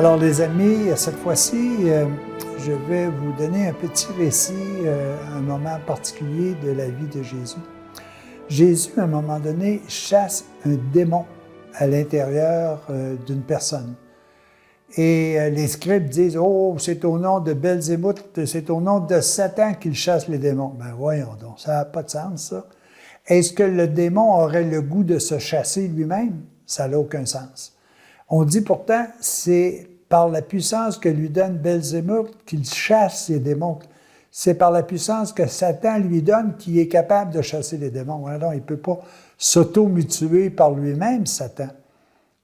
Alors les amis, cette fois-ci, je vais vous donner un petit récit, un moment particulier de la vie de Jésus. Jésus, à un moment donné, chasse un démon à l'intérieur d'une personne. Et les scribes disent « Oh, c'est au nom de Belzébuth, c'est au nom de Satan qu'il chasse les démons. » Ben voyons donc, ça n'a pas de sens, ça. Est-ce que le démon aurait le goût de se chasser lui-même? Ça n'a aucun sens. On dit pourtant, c'est par la puissance que lui donne Belzébuth qu'il chasse les démons. C'est par la puissance que Satan lui donne qu'il est capable de chasser les démons. Alors, il ne peut pas s'auto-mutuer par lui-même, Satan.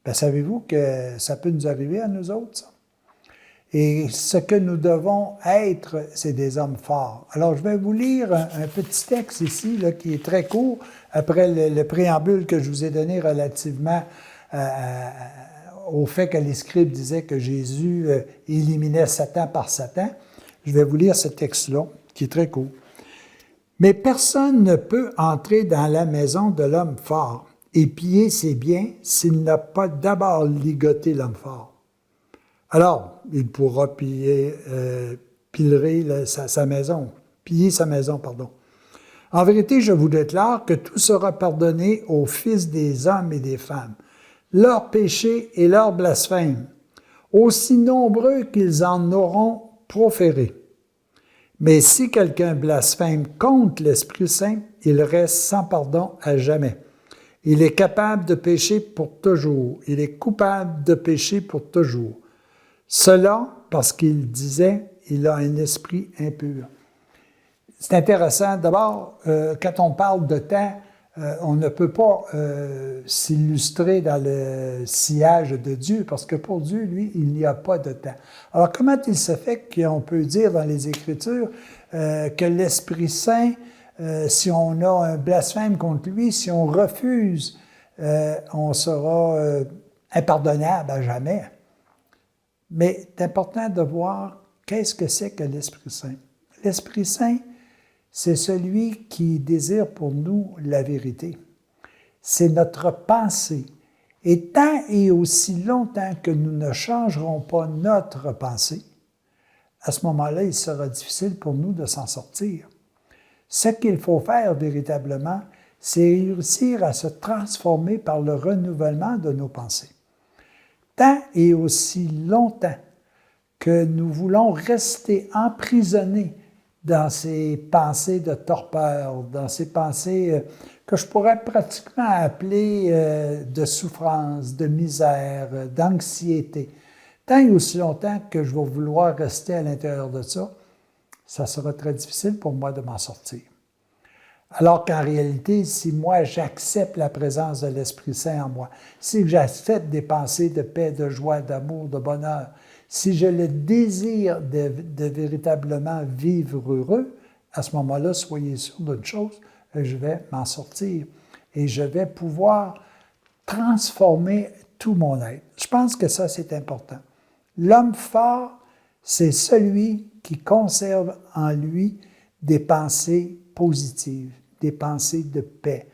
Bien, savez-vous que ça peut nous arriver à nous autres, ça? Et ce que nous devons être, c'est des hommes forts. Alors, je vais vous lire un petit texte ici, là, qui est très court, après le préambule que je vous ai donné relativement au fait que les scribes disaient que Jésus éliminait Satan par Satan. Je vais vous lire ce texte-là, qui est très court. « Mais personne ne peut entrer dans la maison de l'homme fort et piller ses biens s'il n'a pas d'abord ligoté l'homme fort. Alors, il pourra piller sa maison. En vérité, je vous déclare que tout sera pardonné aux fils des hommes et des femmes, leurs péchés et leurs blasphèmes, aussi nombreux qu'ils en auront proféré. Mais si quelqu'un blasphème contre l'Esprit Saint, il reste sans pardon à jamais. Il est capable de pécher pour toujours. Il est coupable de pécher pour toujours. Cela parce qu'il disait, il a un esprit impur. » C'est intéressant. D'abord, quand on parle de temps, on ne peut pas s'illustrer dans le sillage de Dieu, parce que pour Dieu, lui, il n'y a pas de temps. Alors, comment il se fait qu'on peut dire dans les Écritures que l'Esprit Saint, si on a un blasphème contre lui, si on refuse, on sera impardonnable à jamais? Mais c'est important de voir qu'est-ce que c'est que l'Esprit Saint. L'Esprit Saint, c'est celui qui désire pour nous la vérité. C'est notre pensée. Et tant et aussi longtemps que nous ne changerons pas notre pensée, à ce moment-là, il sera difficile pour nous de s'en sortir. Ce qu'il faut faire véritablement, c'est réussir à se transformer par le renouvellement de nos pensées. Tant et aussi longtemps que nous voulons rester emprisonnés dans ces pensées de torpeur, dans ces pensées que je pourrais pratiquement appeler de souffrance, de misère, d'anxiété. Tant et aussi longtemps que je vais vouloir rester à l'intérieur de ça, ça sera très difficile pour moi de m'en sortir. Alors qu'en réalité, si moi j'accepte la présence de l'Esprit Saint en moi, si j'accepte des pensées de paix, de joie, d'amour, de bonheur, si je le désire de véritablement vivre heureux, à ce moment-là, soyez sûr d'une chose, je vais m'en sortir et je vais pouvoir transformer tout mon être. Je pense que ça, c'est important. L'homme fort, c'est celui qui conserve en lui des pensées positives, des pensées de paix,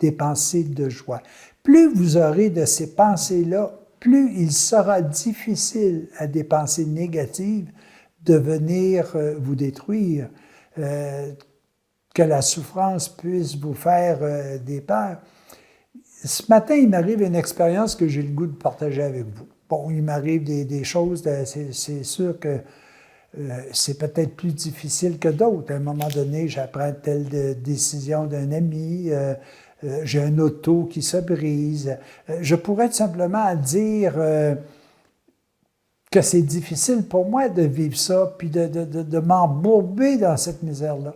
des pensées de joie. Plus vous aurez de ces pensées-là, plus il sera difficile à des pensées négatives de venir vous détruire, que la souffrance puisse vous faire des peurs. Ce matin, il m'arrive une expérience que j'ai le goût de partager avec vous. Bon, il m'arrive des choses, c'est sûr que c'est peut-être plus difficile que d'autres. À un moment donné, j'apprends telle décision d'un ami, j'ai un auto qui se brise. Je pourrais tout simplement dire que c'est difficile pour moi de vivre ça, puis de m'embourber dans cette misère-là.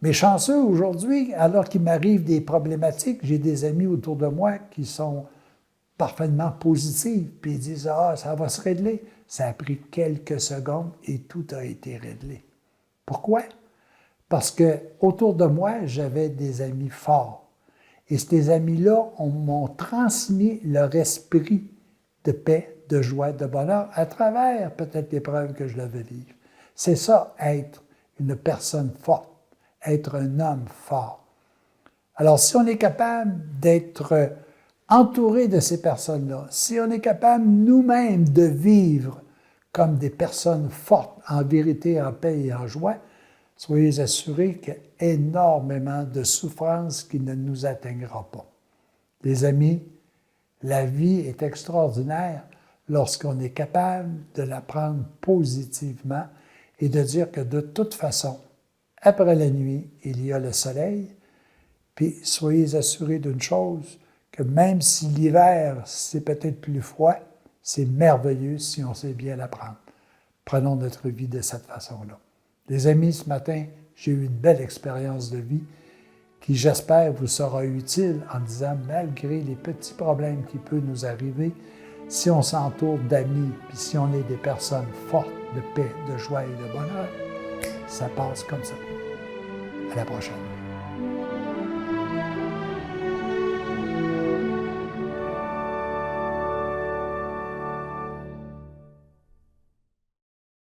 Mais chanceux aujourd'hui, alors qu'il m'arrive des problématiques, j'ai des amis autour de moi qui sont parfaitement positifs, puis ils disent « Ah, ça va se régler ». Ça a pris quelques secondes et tout a été réglé. Pourquoi? Parce que autour de moi, j'avais des amis forts. Et ces amis-là m'ont transmis leur esprit de paix, de joie, de bonheur, à travers peut-être l'épreuve que je devais vivre. C'est ça, être une personne forte, être un homme fort. Alors, si on est capable d'être entouré de ces personnes-là, si on est capable nous-mêmes de vivre comme des personnes fortes en vérité, en paix et en joie, soyez assurés qu'il y a énormément de souffrances qui ne nous atteindra pas. Les amis, la vie est extraordinaire lorsqu'on est capable de la prendre positivement et de dire que de toute façon, après la nuit, il y a le soleil. Puis soyez assurés d'une chose, que même si l'hiver, c'est peut-être plus froid, c'est merveilleux si on sait bien la prendre. Prenons notre vie de cette façon-là. Les amis, ce matin, j'ai eu une belle expérience de vie qui, j'espère, vous sera utile en disant, malgré les petits problèmes qui peuvent nous arriver, si on s'entoure d'amis, puis si on est des personnes fortes de paix, de joie et de bonheur, ça passe comme ça. À la prochaine.